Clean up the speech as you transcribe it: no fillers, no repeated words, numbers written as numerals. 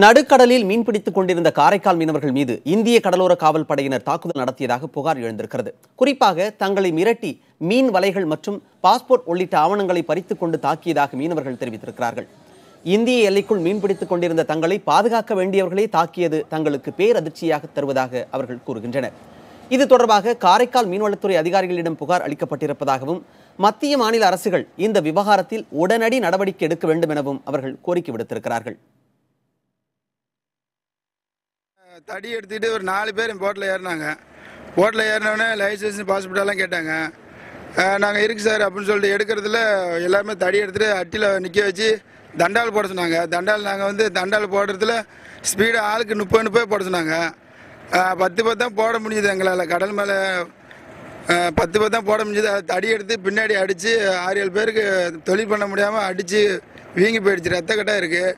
நடுக்கடலில் மீன்பிடித்துக் கொண்டிருந்த காரைக்கால் மீனவர்கள் மீது இந்திய கடலோர காவல் படையினர் தாக்குதல் நடத்தியதாக புகார் எழுந்திருக்கிறது. குறிப்பாக தங்களை மிரட்டி மீன் வலைகள் மற்றும் பாஸ்போர்ட் உள்ளிட்ட ஆவணங்களை பறித்துக் கொண்டு தாக்கியதாக மீனவர்கள் தெரிவித்திருக்கிறார்கள். இந்திய எல்லைக்குள் மீன்பிடித்துக் கொண்டிருந்த தங்களை பாதுகாக்க வேண்டியவர்களே தாக்கியது தங்களுக்கு பேரதிர்ச்சியாக தருவதாக அவர்கள் கூறுகின்றனர். இது தொடர்பாக காரைக்கால் மீன்வளத்துறை அதிகாரிகளிடம் புகார் அளிக்கப்பட்டிருப்பதாகவும் மத்திய மாநில அரசுகள் இந்த விவகாரத்தில் உடனடி நடவடிக்கை எடுக்க வேண்டும் எனவும் அவர்கள் கோரிக்கை விடுத்திருக்கிறார்கள். தடி எடுத்துக்கிட்டு ஒரு 4 பேர் போட்டில் ஏறினாங்க. போட்டில் ஏறினோடனே லைசன்ஸ் பாஸ்போர்ட் எல்லாம் கேட்டாங்க. நாங்கள் இருக்கு சார் அப்படின்னு சொல்லிட்டு எடுக்கிறதுல எல்லாருமே தடி எடுத்துகிட்டு அட்டியில் நிற்க வச்சு தண்டால் போட சொன்னாங்க. தண்டால் போடுறதுல ஸ்பீடு ஆளுக்கு 30 போட சொன்னாங்க. 10 தான் போட முடியுது எங்களால். கடல் மேலே 10 தான் போட முடியுது. தடி எடுத்து பின்னாடி அடித்து 6-7 பேருக்கு தொழில் பண்ண முடியாமல் அடித்து வீங்கி போயிடுச்சு. ரத்த கட்டாக இருக்குது.